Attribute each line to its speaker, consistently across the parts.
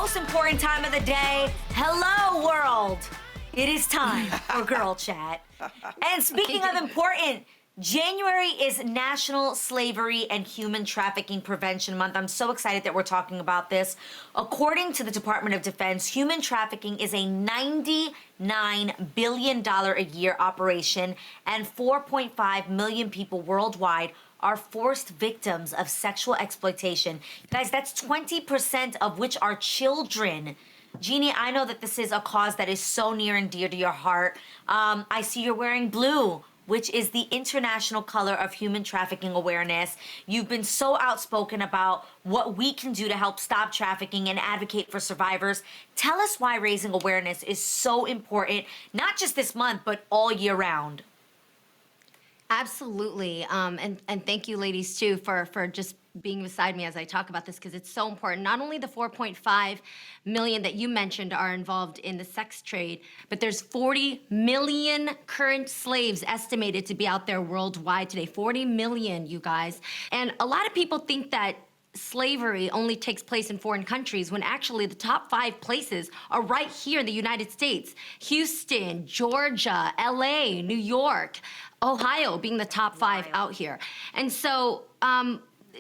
Speaker 1: most important time of the day. Hello, world. It is time for Girl Chat. And speaking of important, January is National Slavery and Human Trafficking Prevention Month. I'm so excited that we're talking about this. According to the Department of Defense, human trafficking is a $99 billion a year operation, and 4.5 million people worldwide are forced victims of sexual exploitation. Guys, that's 20% of which are children. Jeannie, I know that this is a cause that is so near and dear to your heart. I see you're wearing blue, which is the international color of human trafficking awareness. You've been so outspoken about what we can do to help stop trafficking and advocate for survivors. Tell us why raising awareness is so important, not just this month, but all year round.
Speaker 2: Absolutely, and thank you, ladies, too, for just being beside me as I talk about this, because it's so important. Not only the 4.5 million that you mentioned are involved in the sex trade, but there's 40 million current slaves estimated to be out there worldwide today. 40 million, you guys. And a lot of people think that slavery only takes place in foreign countries, when actually the top 5 places are right here in the United States. Houston, Georgia, LA, New York, Ohio being the top 5 out here. And so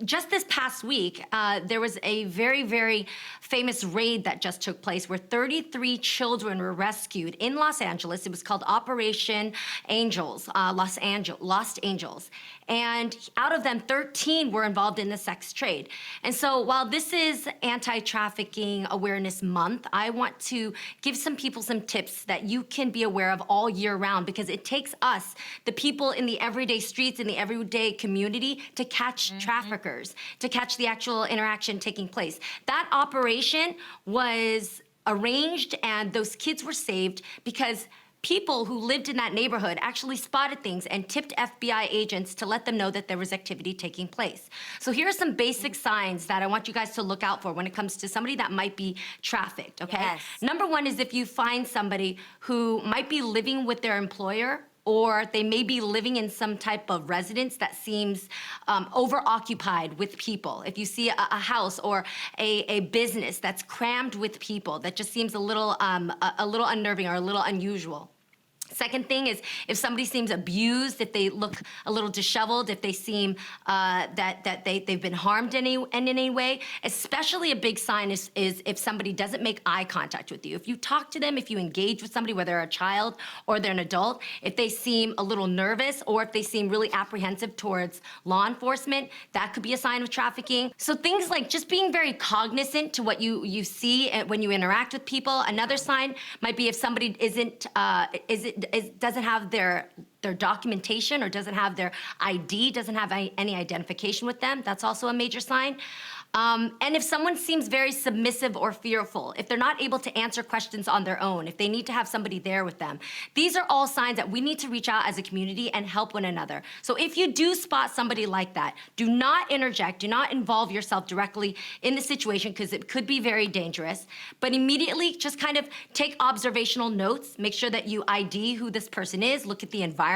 Speaker 2: just this past week, there was a very, very famous raid that just took place where 33 children were rescued in Los Angeles. It was called Operation Angels, Lost Angels. And out of them, 13 were involved in the sex trade. And so while this is Anti-Trafficking Awareness Month, I want to give some people some tips that you can be aware of all year round, because it takes us, the people in the everyday streets, in the everyday community, to catch traffickers, to catch the actual interaction taking place. That operation was arranged, and those kids were saved because people who lived in that neighborhood actually spotted things and tipped FBI agents to let them know that there was activity taking place. So here are some basic signs that I want you guys to look out for when it comes to somebody that might be trafficked, okay?
Speaker 1: Yes.
Speaker 2: Number one is if you find somebody who might be living with their employer, or they may be living in some type of residence that seems overoccupied with people. If you see a house or a business that's crammed with people, that just seems a little unnerving or a little unusual. Second thing is if somebody seems abused, if they look a little disheveled, if they seem that they've been harmed in any way. Especially a big sign is if somebody doesn't make eye contact with you. If you talk to them, if you engage with somebody, whether they're a child or they're an adult, if they seem a little nervous or if they seem really apprehensive towards law enforcement, that could be a sign of trafficking. So things like just being very cognizant to what you see when you interact with people. Another sign might be if somebody doesn't have their documentation, or doesn't have their ID, doesn't have any identification with them. That's also a major sign. And if someone seems very submissive or fearful, if they're not able to answer questions on their own, if they need to have somebody there with them, these are all signs that we need to reach out as a community and help one another. So if you do spot somebody like that, do not interject, do not involve yourself directly in the situation, because it could be very dangerous, but immediately just kind of take observational notes, make sure that you ID who this person is, look at the environment.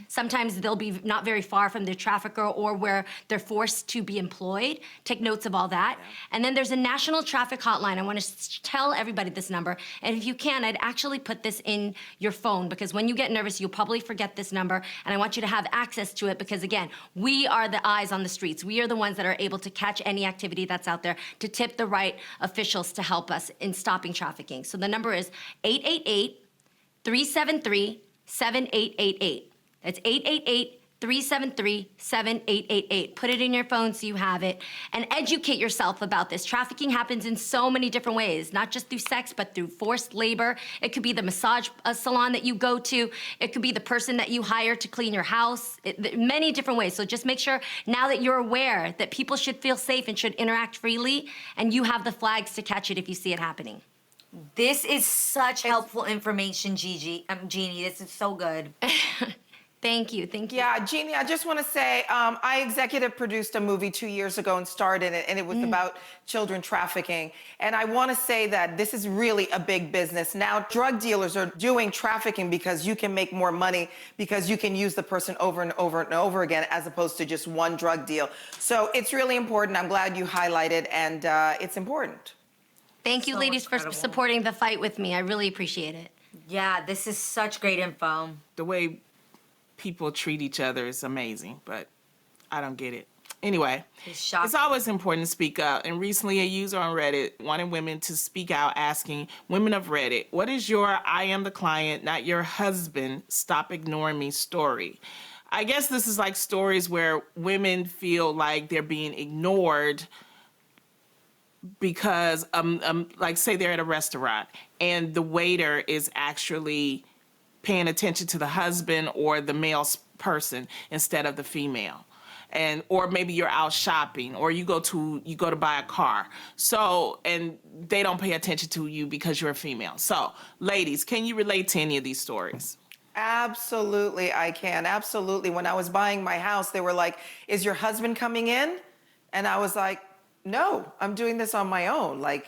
Speaker 2: Sometimes they'll be not very far from the trafficker or where they're forced to be employed. Take notes of all that. Yeah. And then there's a national traffic hotline. I want to tell everybody this number. And if you can, I'd actually put this in your phone, because when you get nervous, you'll probably forget this number. And I want you to have access to it, because again, we are the eyes on the streets. We are the ones that are able to catch any activity that's out there, to tip the right officials to help us in stopping trafficking. So the number is 888-373-7888. That's 888-373-7888. Put it in your phone so you have it, and educate yourself about this. Trafficking happens in so many different ways, not just through sex, but through forced labor. It could be the massage salon that you go to. It could be the person that you hire to clean your house. Many different ways. So just make sure now that you're aware that people should feel safe and should interact freely, and you have the flags to catch it if you see it happening.
Speaker 1: This is such helpful information, Jeannie. This is so good.
Speaker 2: Thank you, thank you.
Speaker 3: Yeah, Jeannie, I just want to say, I executive produced a movie 2 years ago and starred in it, and it was about children trafficking. And I want to say that this is really a big business. Now, drug dealers are doing trafficking because you can make more money, because you can use the person over and over and over again, as opposed to just one drug deal. So it's really important. I'm glad you highlighted, and it's important.
Speaker 2: Thank you,
Speaker 1: So
Speaker 2: ladies,
Speaker 1: incredible.
Speaker 2: for supporting the fight with me. I really appreciate it.
Speaker 1: Yeah, this is such great info.
Speaker 4: The way people treat each other is amazing, but I don't get it. Anyway,
Speaker 1: shocking.
Speaker 4: it's always important to speak up. And recently, a user on Reddit wanted women to speak out, asking women of Reddit, what is your I am the client, not your husband, stop ignoring me story? I guess this is like stories where women feel like they're being ignored because, like, say they're at a restaurant and the waiter is actually paying attention to the husband or the male person instead of the female. And or maybe you're out shopping or you go to buy a car. So, and they don't pay attention to you because you're a female. So, ladies, can you relate to any of these stories?
Speaker 3: Absolutely, I can. Absolutely. When I was buying my house, they were like, is your husband coming in? And I was like, no, I'm doing this on my own. Like,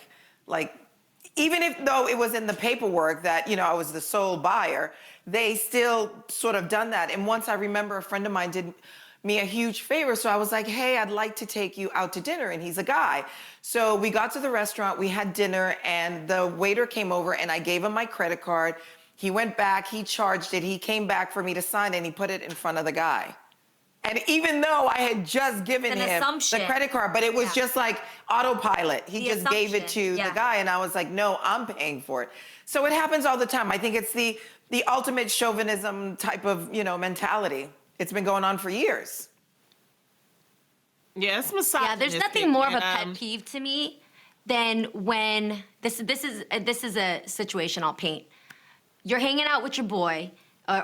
Speaker 3: even if though it was in the paperwork that, I was the sole buyer, they still sort of done that. And once I remember a friend of mine did me a huge favor. So I was like, hey, I'd like to take you out to dinner. And he's a guy. So we got to the restaurant, we had dinner, and the waiter came over and I gave him my credit card. He went back, he charged it, he came back for me to sign it, and he put it in front of the guy. And even though I had just given him the credit card, but it was just like autopilot. He just gave it to the guy, and I was like, no, I'm paying for it. So it happens all the time. I think it's the ultimate chauvinism type of, mentality. It's been going on for years.
Speaker 4: Yeah, it's misogynistic.
Speaker 2: Yeah, there's nothing more of a pet peeve to me than when this is a situation I'll paint. You're hanging out with your boy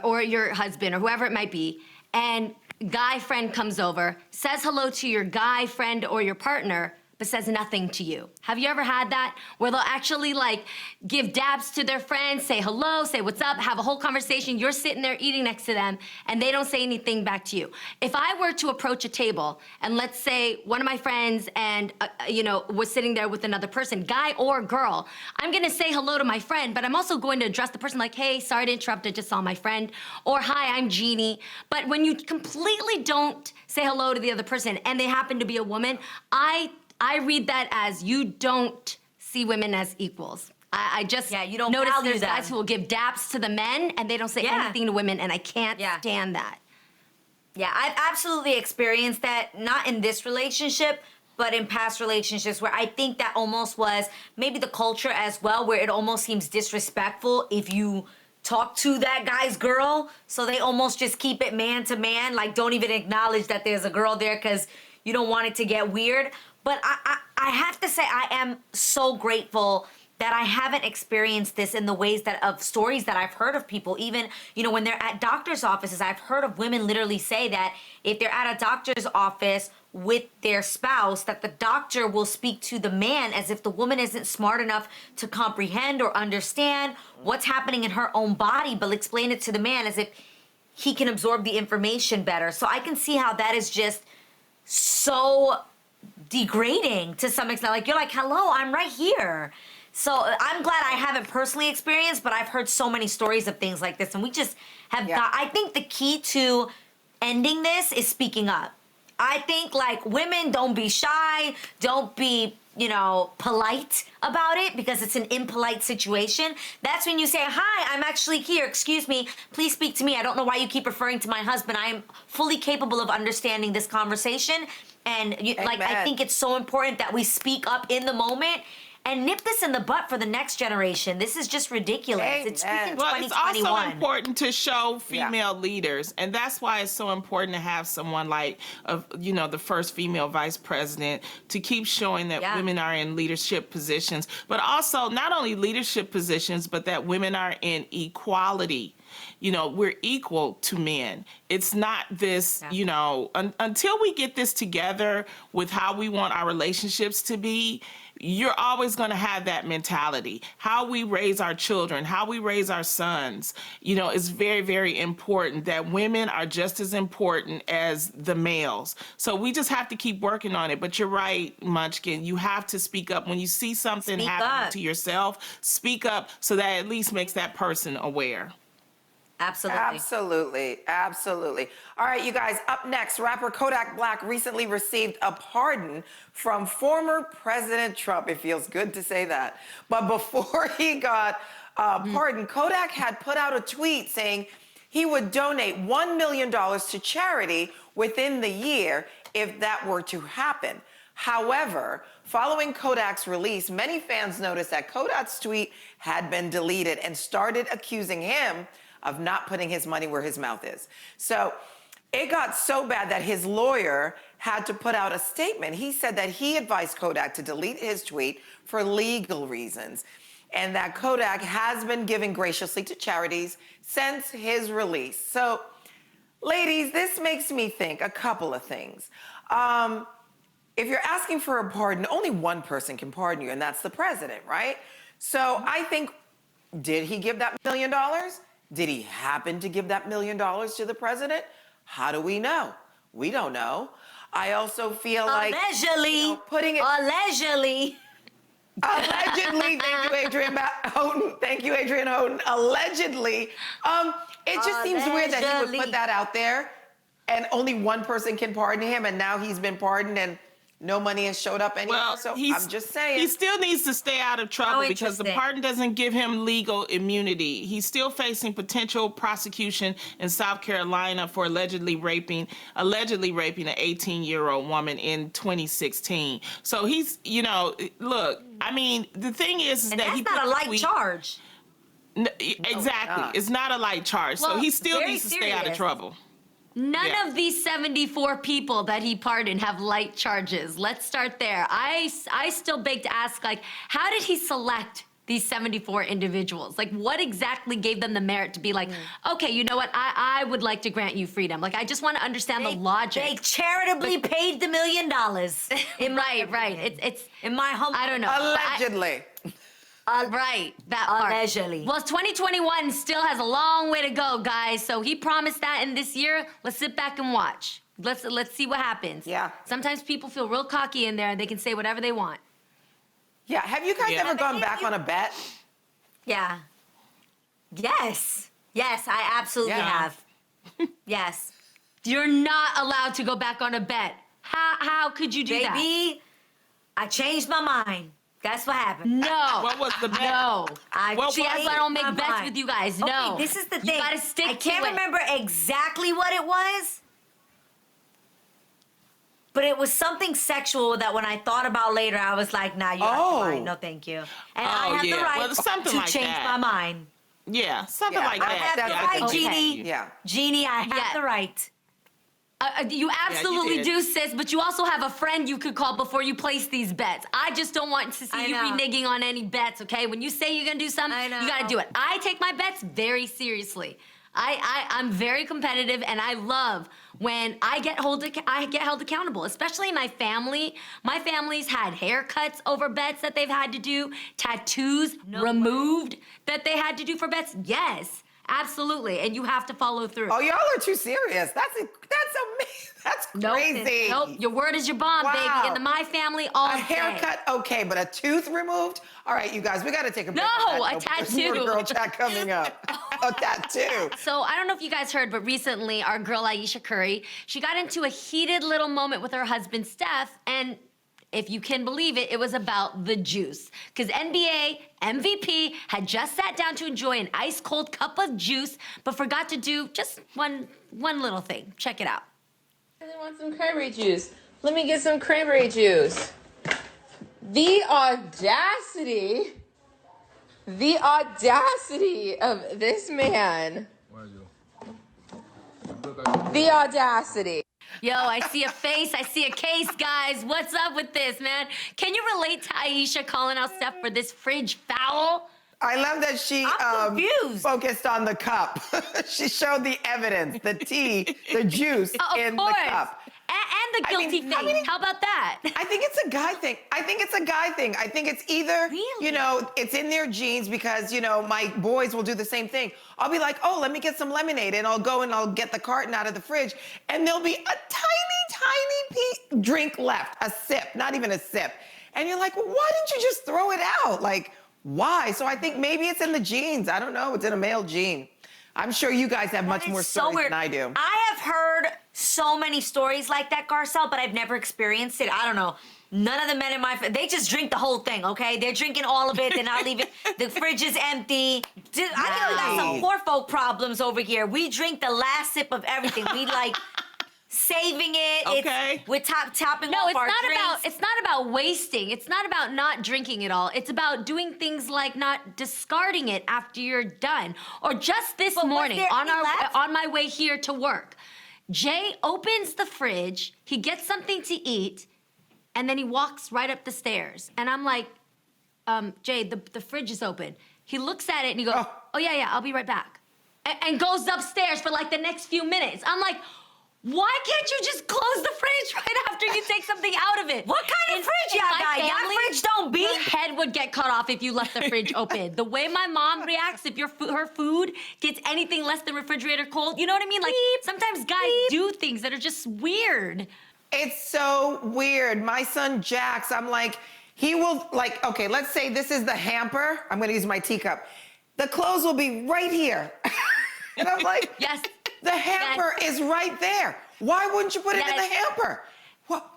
Speaker 2: or your husband or whoever it might be, and guy friend comes over, says hello to your guy friend or your partner, but says nothing to you. Have you ever had that? Where they'll actually give dabs to their friends, say hello, say what's up, have a whole conversation. You're sitting there eating next to them and they don't say anything back to you. If I were to approach a table and let's say one of my friends and, was sitting there with another person, guy or girl, I'm gonna say hello to my friend, but I'm also going to address the person like, hey, sorry to interrupt, I just saw my friend. Or hi, I'm Jeannie. But when you completely don't say hello to the other person and they happen to be a woman, I read that as you don't see women as equals. I just
Speaker 1: you don't
Speaker 2: notice
Speaker 1: value
Speaker 2: there's
Speaker 1: them.
Speaker 2: guys who will give daps to the men and they don't say anything to women, and I can't stand that.
Speaker 1: Yeah, I've absolutely experienced that, not in this relationship, but in past relationships where I think that almost was maybe the culture as well, where it almost seems disrespectful if you talk to that guy's girl. So they almost just keep it man to man, like don't even acknowledge that there's a girl there because you don't want it to get weird. But I have to say, I am so grateful that I haven't experienced this in the ways of stories that I've heard of people. Even, when they're at doctor's offices, I've heard of women literally say that if they're at a doctor's office with their spouse, that the doctor will speak to the man as if the woman isn't smart enough to comprehend or understand what's happening in her own body, but explain it to the man as if he can absorb the information better. So I can see how that is just so degrading to some extent. Like, you're like, hello, I'm right here. So I'm glad I haven't personally experienced, but I've heard so many stories of things like this, and we just have I think the key to ending this is speaking up. I think, women, don't be shy, don't be, polite about it, because it's an impolite situation. That's when you say, hi, I'm actually here, excuse me, please speak to me. I don't know why you keep referring to my husband. I am fully capable of understanding this conversation. And I think it's so important that we speak up in the moment and nip this in the butt for the next generation. This is just ridiculous.
Speaker 3: Amen.
Speaker 1: It's freaking 2021.
Speaker 4: Well, it's also important to show female leaders, and that's why it's so important to have someone like, the first female vice president, to keep showing that women are in leadership positions, but also not only leadership positions, but that women are in equality. We're equal to men. It's not this, until we get this together with how we want our relationships to be, you're always going to have that mentality. How we raise our children, how we raise our sons, is very, very important, that women are just as important as the males. So we just have to keep working on it. But you're right, Munchkin. You have to speak up. When you see something happen to yourself, speak up so that at least makes that person aware.
Speaker 3: Absolutely. All right, you guys, up next, rapper Kodak Black recently received a pardon from former President Trump. It feels good to say that. But before he got pardoned, Kodak had put out a tweet saying he would donate $1 million to charity within the year if that were to happen. However, following Kodak's release, many fans noticed that Kodak's tweet had been deleted and started accusing him of not putting his money where his mouth is. So it got so bad that his lawyer had to put out a statement. He said that he advised Kodak to delete his tweet for legal reasons, and that Kodak has been giving graciously to charities since his release. So, ladies, this makes me think a couple of things. If you're asking for a pardon, only one person can pardon you, and that's the president, right? So I think, did he give that $1 million? Did he happen to give that $1 million to the president? How do we know? We don't know. I also feel like putting it
Speaker 1: allegedly.
Speaker 3: Allegedly, thank you, Adrian Houghton. Thank you, Adrian Houghton. Allegedly, it just seems weird that he would put that out there, and only one person can pardon him, and now he's been pardoned, and no money has showed up anymore.
Speaker 4: Well,
Speaker 3: so I'm just saying.
Speaker 4: He still needs to stay out of trouble because the pardon doesn't give him legal immunity. He's still facing potential prosecution in South Carolina for allegedly raping an 18-year-old woman in 2016. So he's, look, I mean, the thing is
Speaker 1: and
Speaker 4: that
Speaker 1: that's not a light charge.
Speaker 4: Exactly. It's not a light charge. So he still needs to stay out of trouble.
Speaker 2: None of these 74 people that he pardoned have light charges. Let's start there. I still beg to ask, how did he select these 74 individuals? What exactly gave them the merit to be okay, you know what? I would like to grant you freedom. I just want to understand the logic.
Speaker 1: They charitably paid the $1 million.
Speaker 2: Right. It's
Speaker 1: in my home.
Speaker 2: I don't know.
Speaker 3: Allegedly.
Speaker 2: Right, that part.
Speaker 1: Allegedly.
Speaker 2: Well, 2021 still has a long way to go, guys. So he promised that in this year. Let's sit back and watch. Let's see what happens.
Speaker 3: Yeah.
Speaker 2: Sometimes people feel real cocky in there and they can say whatever they want.
Speaker 3: Yeah. Have you guys ever gone back on a bet?
Speaker 1: Yeah. Yes, I absolutely have. Yes.
Speaker 2: You're not allowed to go back on a bet. How could you do that?
Speaker 1: Baby, I changed my mind. That's what happened.
Speaker 2: No.
Speaker 4: What was the bet?
Speaker 2: No.
Speaker 1: See,
Speaker 2: that's why I don't make bets with you guys. No.
Speaker 1: Okay, this is the thing.
Speaker 2: You gotta stick to it.
Speaker 1: I can't remember exactly what it was, but it was something sexual that when I thought about later, I was like, nah, you're out of mind. No, thank you. And I have the right to change my mind.
Speaker 4: Yeah, something like that.
Speaker 1: I have the right, Jeannie.
Speaker 3: Yeah.
Speaker 1: Jeannie, I have the right.
Speaker 2: You absolutely do, sis, but you also have a friend you could call before you place these bets. I just don't want to see you reneging on any bets, okay? When you say you're gonna do something, you gotta do it. I take my bets very seriously. I'm very competitive, and I love when I get held accountable, especially my family. My family's had haircuts over bets that they've had to do, tattoos removed that they had to do for bets. Yes. Absolutely, and you have to follow through.
Speaker 3: Oh, y'all are too serious. That's amazing. That's crazy.
Speaker 2: Nope, your word is your bond, baby. In my family, all day.
Speaker 3: A haircut, okay, but a tooth removed? All right, you guys, we got to take a break.
Speaker 2: No, a tattoo.
Speaker 3: There's more girl chat coming up. A tattoo.
Speaker 2: So I don't know if you guys heard, but recently our girl Ayesha Curry, she got into a heated little moment with her husband Steph, and if you can believe it, it was about the juice. Because NBA MVP had just sat down to enjoy an ice-cold cup of juice, but forgot to do just one little thing. Check it out.
Speaker 5: I really want some cranberry juice. Let me get some cranberry juice. The audacity of this man. The audacity.
Speaker 2: Yo, I see a face, I see a case, guys. What's up with this, man? Can you relate to Ayesha calling out Steph for this fridge foul?
Speaker 3: I love that she focused on the cup. She showed the evidence, the tea, the juice in the cup.
Speaker 2: And the guilty face. How about that?
Speaker 3: I think it's a guy thing. I think it's either, it's in their genes because, my boys will do the same thing. I'll be like, oh, let me get some lemonade. And I'll go and I'll get the carton out of the fridge. And there'll be a tiny drink left. A sip, not even a sip. And you're like, well, why didn't you just throw it out? Why? So I think maybe it's in the genes. I don't know. It's in a male gene. I'm sure you guys have much more stories than I do.
Speaker 1: I have heard so many stories like that, Garcelle, but I've never experienced it. I don't know. None of the men in my they just drink the whole thing, okay? They're drinking all of it. They're not leaving. The fridge is empty. I think we got some poor folk problems over here. We drink the last sip of everything. We like saving it.
Speaker 4: Okay.
Speaker 1: We're topping
Speaker 2: No,
Speaker 1: off
Speaker 2: it's
Speaker 1: our
Speaker 2: not
Speaker 1: drinks.
Speaker 2: about it's not about wasting. It's not about not drinking it all. It's about doing things like not discarding it after you're done. Or just this
Speaker 1: But was
Speaker 2: morning
Speaker 1: there any left?
Speaker 2: on my way here to work, Jay opens the fridge, he gets something to eat, and then he walks right up the stairs. And I'm like, Jay, the fridge is open. He looks at it and he goes, oh yeah, I'll be right back. And goes upstairs for like the next few minutes. I'm like, why can't you just close the fridge right after you take something out of it?
Speaker 1: What kind of fridge y'all got? Y'all fridge don't beat?
Speaker 2: Your head would get cut off if you left the fridge open. The way my mom reacts if her food gets anything less than refrigerator cold, you know what I mean? Like, sometimes guys do things that are just weird.
Speaker 3: It's so weird. My son Jax, I'm like, he will like, okay, let's say this is the hamper. I'm gonna use my teacup. The clothes will be right here. And I'm like,
Speaker 2: Yes.
Speaker 3: The hamper is right there. Why wouldn't you put it in the hamper?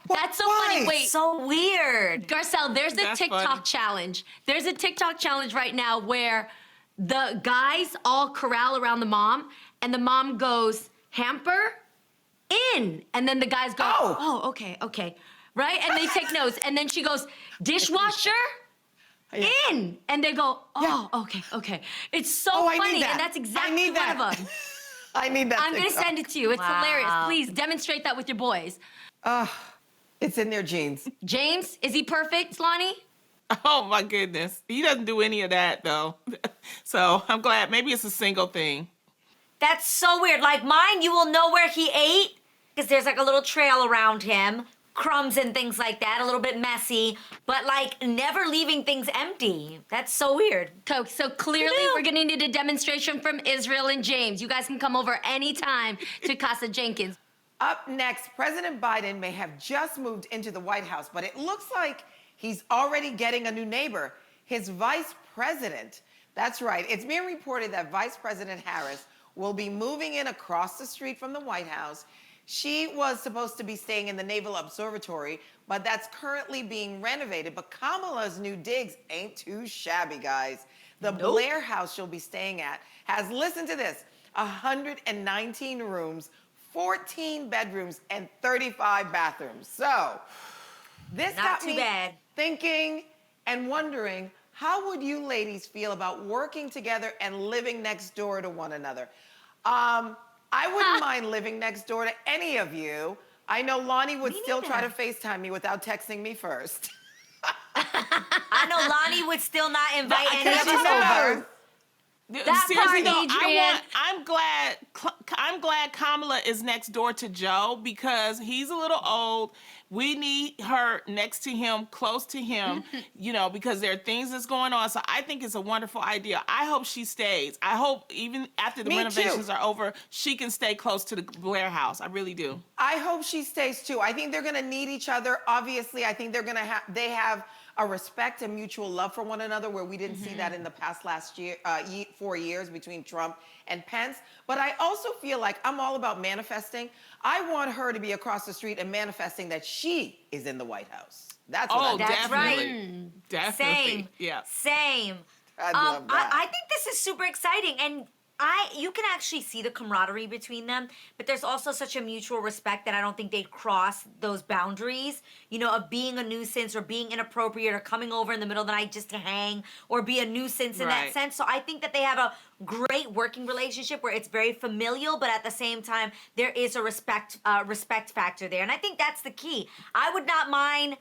Speaker 2: That's so funny. Wait.
Speaker 1: So weird.
Speaker 2: Garcelle, there's a
Speaker 4: That's
Speaker 2: TikTok
Speaker 4: funny.
Speaker 2: challenge. There's a TikTok challenge right now where the guys all corral around the mom and the mom goes, hamper, in. And then the guys go, oh, okay. Right? And they take notes. And then she goes, dishwasher, in. And they go, okay. It's so
Speaker 3: I need
Speaker 2: funny.
Speaker 3: that.
Speaker 2: And that's
Speaker 3: I
Speaker 2: exactly
Speaker 3: need
Speaker 2: one
Speaker 3: that.
Speaker 2: of them.
Speaker 3: I need that.
Speaker 2: I'm going to
Speaker 3: TikTok.
Speaker 2: send it to you. It's
Speaker 1: Wow.
Speaker 2: hilarious. Please demonstrate that with your boys.
Speaker 3: It's in their jeans.
Speaker 2: James, is he perfect, Lonnie?
Speaker 4: Oh my goodness. He doesn't do any of that though. So I'm glad. Maybe it's a single thing.
Speaker 1: That's so weird. Like mine, you will know where he ate because there's like a little trail around him, crumbs and things like that, a little bit messy, but like never leaving things empty. That's so weird.
Speaker 2: So clearly we're going to need a demonstration from Israel and James. You guys can come over anytime to Casa Jenkins.
Speaker 3: Up next, President Biden may have just moved into the White House, but it looks like he's already getting a new neighbor, his vice president. That's right. It's being reported that Vice President Harris will be moving in across the street from the White House. She was supposed to be staying in the Naval Observatory, but that's currently being renovated. But Kamala's new digs ain't too shabby, guys. The Blair house she'll be staying at has, listen to this, 119 rooms, 14 bedrooms, and 35 bathrooms. So this
Speaker 1: Not
Speaker 3: got
Speaker 1: too
Speaker 3: me
Speaker 1: bad.
Speaker 3: thinking and wondering, how would you ladies feel about working together and living next door to one another? I wouldn't mind living next door to any of you. I know Lonnie would still try to FaceTime me without texting me first.
Speaker 1: I know Lonnie would still not invite any of
Speaker 3: She
Speaker 1: us
Speaker 3: knows.
Speaker 1: over.
Speaker 2: That
Speaker 4: Seriously
Speaker 2: part,
Speaker 4: though,
Speaker 2: Adrian.
Speaker 4: I'm glad Kamala is next door to Joe because he's a little old. We need her next to him, close to him, because there are things that's going on. So I think it's a wonderful idea. I hope she stays. I hope even after the
Speaker 3: Me
Speaker 4: renovations
Speaker 3: too.
Speaker 4: are over, she can stay close to the Blair house. I really do.
Speaker 3: I hope she stays too. I think they're gonna need each other. Obviously, I think they have a respect and mutual love for one another where we didn't see that in the past 4 years between Trump and Pence. But I also feel like I'm all about manifesting. I want her to be across the street and manifesting that she is in the White House. That's what I
Speaker 1: That's
Speaker 4: definitely. Definitely.
Speaker 1: Same.
Speaker 4: Yeah.
Speaker 1: Same.
Speaker 3: I'd love that.
Speaker 1: I think this is super exciting, and you can actually see the camaraderie between them, but there's also such a mutual respect that I don't think they'd cross those boundaries, of being a nuisance or being inappropriate or coming over in the middle of the night just to hang or be a nuisance in that
Speaker 4: Right.
Speaker 1: sense. So I think that they have a great working relationship where it's very familial, but at the same time, there is a respect factor there. And I think that's the key. I would not mind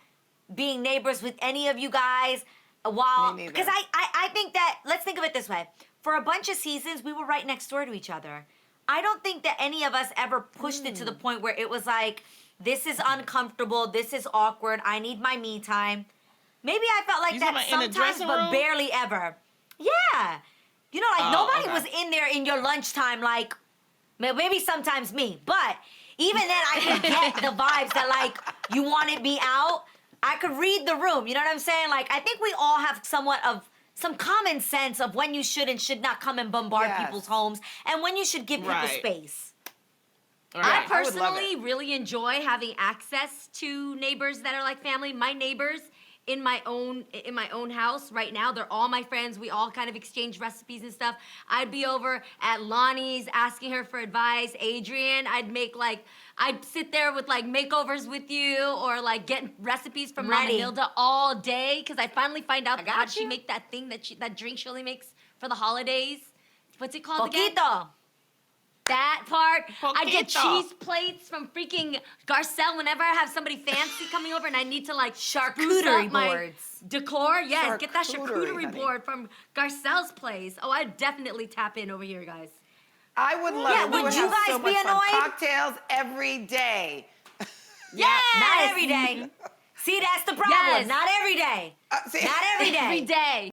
Speaker 1: being neighbors with any of you guys
Speaker 3: Me neither.
Speaker 1: because I think that, let's think of it this way. For a bunch of seasons, we were right next door to each other. I don't think that any of us ever pushed it to the point where it was like, this is uncomfortable, this is awkward, I need my me time. Maybe I felt like
Speaker 4: You
Speaker 1: that
Speaker 4: talking about in the
Speaker 1: sometimes,
Speaker 4: dressing
Speaker 1: but
Speaker 4: room?
Speaker 1: barely ever. Yeah. Nobody
Speaker 4: okay.
Speaker 1: was in there in your lunchtime, like, maybe sometimes me, but even then I could get the vibes that, like, you wanted me out. I could read the room, you know what I'm saying? Like, I think we all have somewhat of some common sense of when you should and should not come and bombard
Speaker 3: Yes.
Speaker 1: people's homes and when you should give people
Speaker 4: Right.
Speaker 1: space.
Speaker 4: Right.
Speaker 2: I
Speaker 3: I would love
Speaker 2: personally
Speaker 3: it.
Speaker 2: really enjoy having access to neighbors that are like family. My neighbors in my own house right now, they're all my friends. We all kind of exchange recipes and stuff. I'd be over at Lonnie's asking her for advice. Adrian, I'd sit there with like makeovers with you or like getting recipes from Mama
Speaker 1: Ready.
Speaker 2: Hilda all day because I finally find out
Speaker 1: I got
Speaker 2: how she
Speaker 1: you.
Speaker 2: make that thing that drink she only makes for the holidays. What's it called again?
Speaker 1: Poquito.
Speaker 2: That part. I get
Speaker 4: Poquito.
Speaker 2: cheese plates from freaking Garcelle whenever I have somebody fancy coming over and I need to like spruce
Speaker 1: Charcuterie
Speaker 2: up my
Speaker 1: boards.
Speaker 2: decor. Yes, get that
Speaker 3: Charcuterie,
Speaker 2: charcuterie
Speaker 3: honey.
Speaker 2: board from Garcelle's place. Oh, I definitely tap in over here, guys.
Speaker 3: I would love
Speaker 1: Yeah,
Speaker 3: it. We
Speaker 1: would you
Speaker 3: have so
Speaker 1: guys be
Speaker 3: much fun.
Speaker 1: annoyed?
Speaker 3: Cocktails every day.
Speaker 2: Yes!
Speaker 1: Not every day. See, that's the problem.
Speaker 2: Yes.
Speaker 1: Not every day.
Speaker 3: See-
Speaker 1: Not every day.
Speaker 2: Every day.